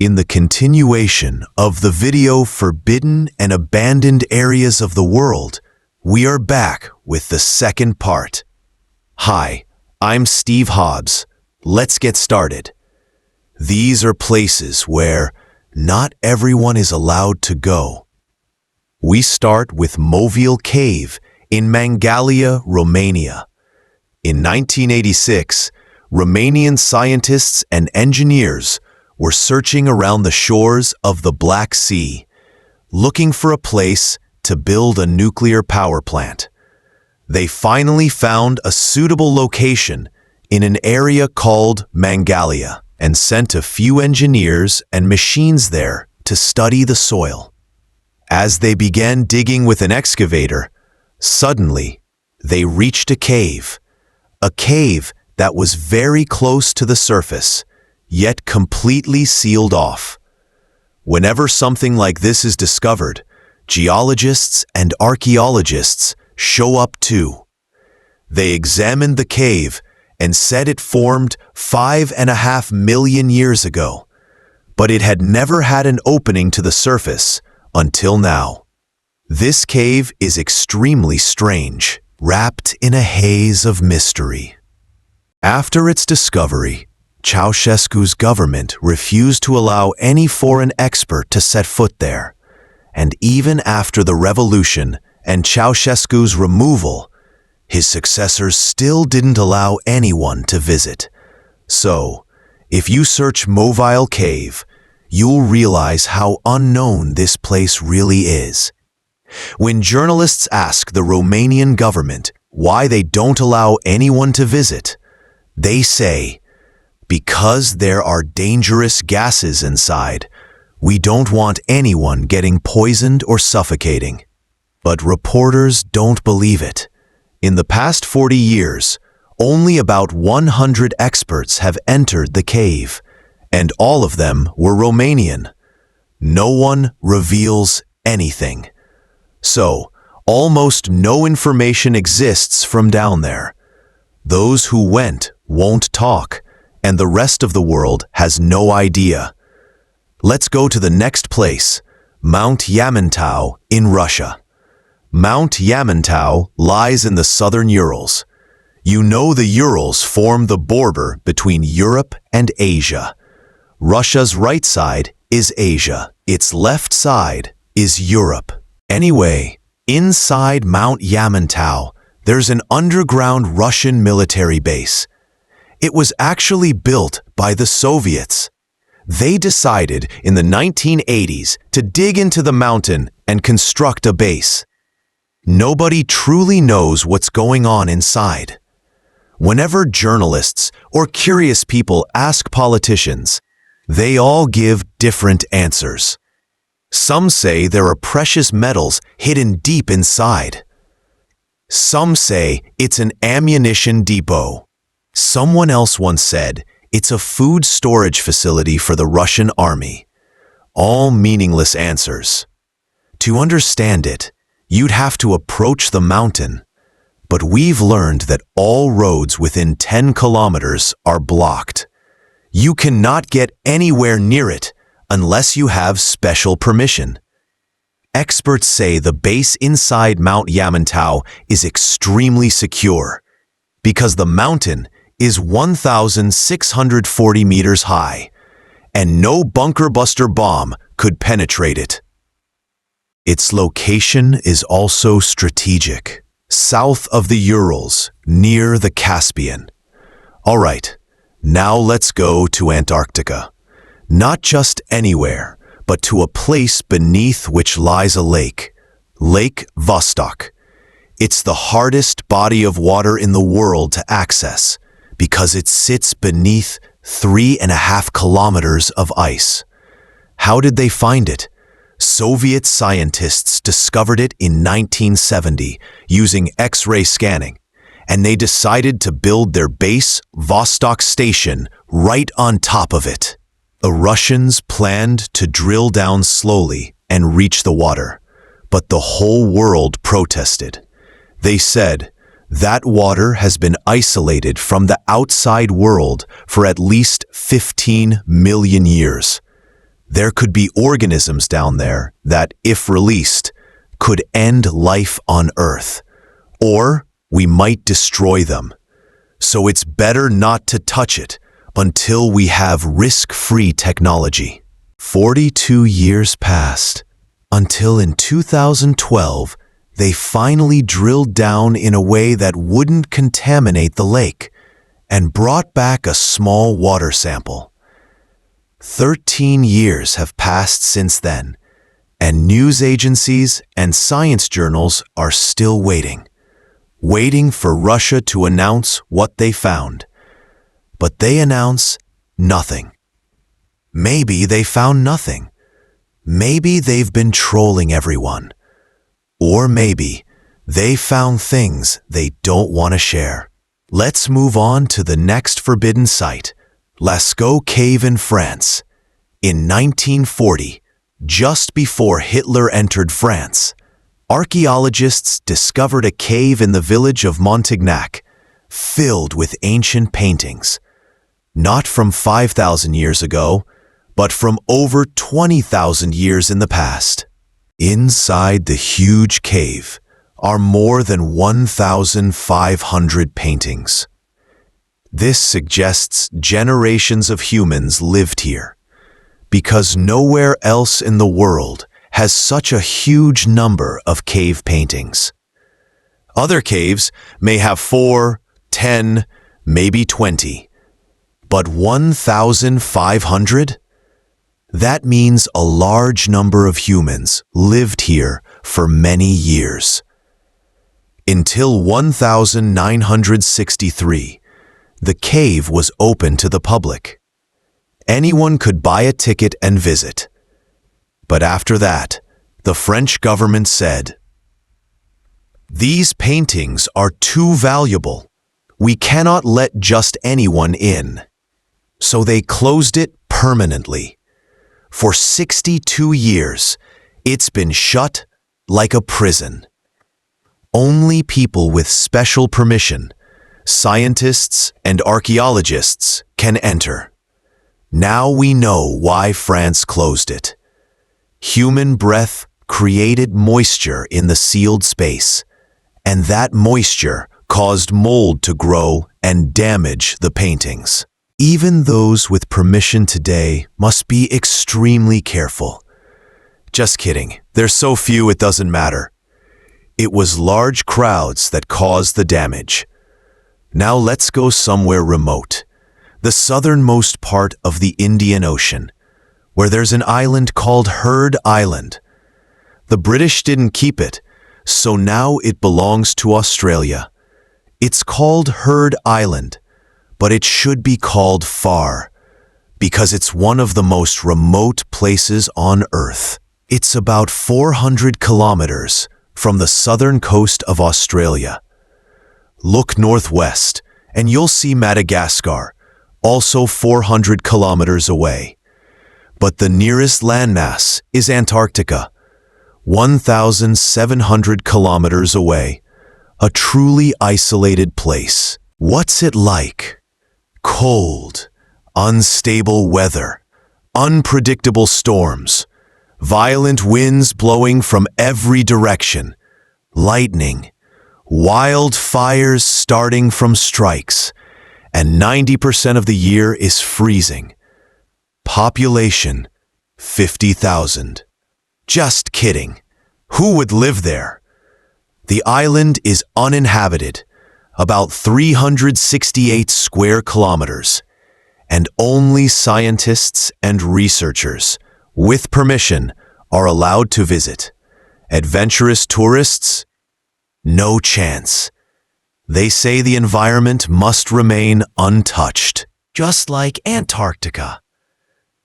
In the continuation of the video Forbidden and Abandoned Areas of the World, we are back with the second part. Hi, I'm Steve Hobbs. Let's get started. These are places where not everyone is allowed to go. We start with Movile Cave in Mangalia, Romania. In 1986, Romanian scientists and engineers were searching around the shores of the Black Sea, looking for a place to build a nuclear power plant. They finally found a suitable location in an area called Mangalia and sent a few engineers and machines there to study the soil. As they began digging with an excavator, suddenly they reached a cave that was very close to the surface, yet completely sealed off. Whenever something like this is discovered, geologists and archaeologists show up too. They examined the cave and said it formed 5.5 million years ago, but it had never had an opening to the surface until now. This cave is extremely strange, wrapped in a haze of mystery. After its discovery, Ceausescu's government refused to allow any foreign expert to set foot there, and even after the revolution and Ceausescu's removal, his successors still didn't allow anyone to visit. So, if you search Movile Cave, you'll realize how unknown this place really is. When journalists ask the Romanian government why they don't allow anyone to visit, they say, "Because there are dangerous gases inside, we don't want anyone getting poisoned or suffocating." But reporters don't believe it. In the past 40 years, only about 100 experts have entered the cave, and all of them were Romanian. No one reveals anything. So, almost no information exists from down there. Those who went won't talk, and the rest of the world has no idea. Let's go to the next place, Mount Yamantau in Russia. Mount Yamantau lies in the southern Urals. You know the Urals form the border between Europe and Asia. Russia's right side is Asia. Its left side is Europe. Anyway, inside Mount Yamantau, there's an underground Russian military base. It was actually built by the Soviets. They decided in the 1980s to dig into the mountain and construct a base. Nobody truly knows what's going on inside. Whenever journalists or curious people ask politicians, they all give different answers. Some say there are precious metals hidden deep inside. Some say it's an ammunition depot. Someone else once said it's a food storage facility for the Russian army. All meaningless answers. To understand it, you'd have to approach the mountain. But we've learned that all roads within 10 kilometers are blocked. You cannot get anywhere near it unless you have special permission. Experts say the base inside Mount Yamantau is extremely secure because the mountain is 1,640 meters high, and no bunker buster bomb could penetrate it. Its location is also strategic, south of the Urals, near the Caspian. All right, now let's go to Antarctica. Not just anywhere, but to a place beneath which lies a lake, Lake Vostok. It's the hardest body of water in the world to access because it sits beneath 3.5 kilometers of ice. How did they find it? Soviet scientists discovered it in 1970 using X-ray scanning, and they decided to build their base, Vostok Station, right on top of it. The Russians planned to drill down slowly and reach the water, but the whole world protested. They said, "That water has been isolated from the outside world for at least 15 million years. There could be organisms down there that, if released, could end life on Earth, or we might destroy them. So it's better not to touch it until we have risk-free technology. 42 years passed, until in 2012, they finally drilled down in a way that wouldn't contaminate the lake and brought back a small water sample. 13 years have passed since then, and news agencies and science journals are still waiting for Russia to announce what they found. But they announce nothing. Maybe they found nothing. Maybe they've been trolling everyone. Or maybe they found things they don't want to share. Let's move on to the next forbidden site, Lascaux Cave in France. In 1940, just before Hitler entered France, archaeologists discovered a cave in the village of Montignac, filled with ancient paintings. Not from 5,000 years ago, but from over 20,000 years in the past. Inside the huge cave are more than 1,500 paintings. This suggests generations of humans lived here, because nowhere else in the world has such a huge number of cave paintings. Other caves may have 4, 10, maybe 20, but 1,500? That means a large number of humans lived here for many years. Until 1963, the cave was open to the public. Anyone could buy a ticket and visit. But after that, the French government said, "These paintings are too valuable. We cannot let just anyone in." So they closed it permanently. For 62 years, it's been shut like a prison. Only people with special permission, scientists and archaeologists, can enter. Now we know why France closed it. Human breath created moisture in the sealed space, and that moisture caused mold to grow and damage the paintings. Even those with permission today must be extremely careful. Just kidding, there's so few it doesn't matter. It was large crowds that caused the damage. Now let's go somewhere remote, the southernmost part of the Indian Ocean, where there's an island called Heard Island. The British didn't keep it, so now it belongs to Australia. It's called Heard Island, but it should be called Far, because it's one of the most remote places on Earth. It's about 400 kilometers from the southern coast of Australia. Look northwest, and you'll see Madagascar, also 400 kilometers away. But the nearest landmass is Antarctica, 1,700 kilometers away, a truly isolated place. What's it like? Cold, unstable weather, unpredictable storms, violent winds blowing from every direction, lightning, wild fires starting from strikes, and 90% of the year is freezing. Population, 50,000. Just kidding. Who would live there? The island is uninhabited, about 368 square kilometers, and only scientists and researchers, with permission, are allowed to visit. Adventurous tourists? No chance. They say the environment must remain untouched, just like Antarctica.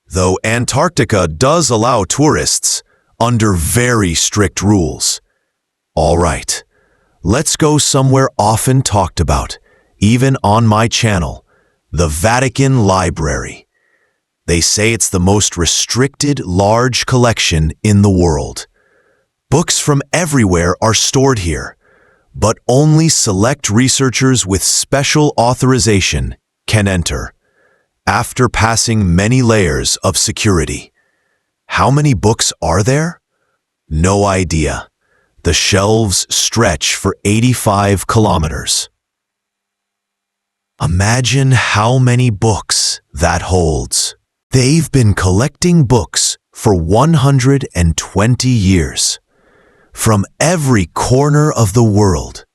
Though Antarctica does allow tourists, under very strict rules. All right. Let's go somewhere often talked about, even on my channel, the Vatican Library. They say it's the most restricted large collection in the world. Books from everywhere are stored here, but only select researchers with special authorization can enter, after passing many layers of security. How many books are there? No idea. The shelves stretch for 85 kilometers. Imagine how many books that holds. They've been collecting books for 120 years, from every corner of the world.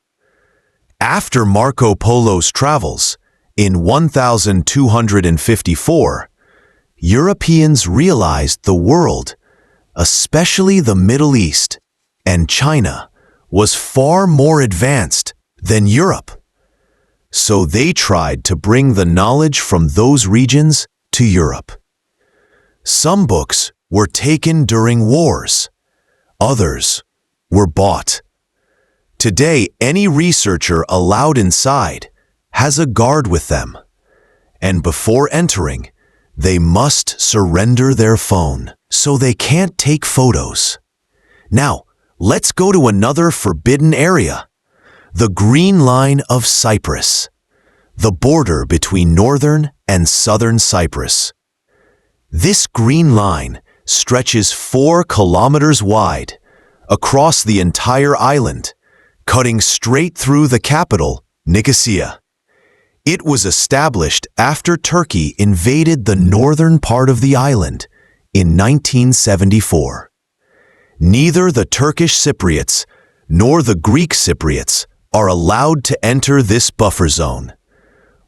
After Marco Polo's travels, in 1254, Europeans realized the world, especially the Middle East and China, was far more advanced than Europe. So they tried to bring the knowledge from those regions to Europe. Some books were taken during wars. Others were bought. Today, any researcher allowed inside has a guard with them, and before entering, they must surrender their phone, so they can't take photos. Now, let's go to another forbidden area, the Green Line of Cyprus, the border between northern and southern Cyprus. This green line stretches 4 kilometers wide across the entire island, cutting straight through the capital, Nicosia. It was established after Turkey invaded the northern part of the island in 1974. Neither the Turkish Cypriots nor the Greek Cypriots are allowed to enter this buffer zone.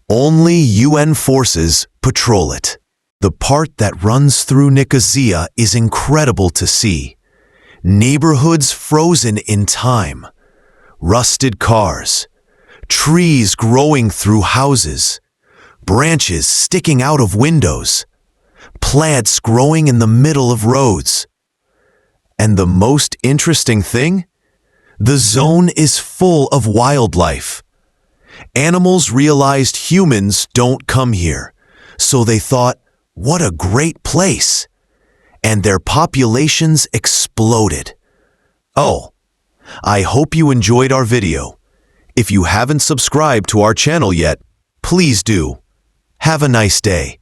Only UN forces patrol it. The part that runs through Nicosia is incredible to see. Neighborhoods frozen in time, rusted cars, trees growing through houses, branches sticking out of windows, plants growing in the middle of roads. And the most interesting thing? The zone is full of wildlife. Animals realized humans don't come here, so they thought, what a great place! And their populations exploded. Oh, I hope you enjoyed our video. If you haven't subscribed to our channel yet, please do. Have a nice day.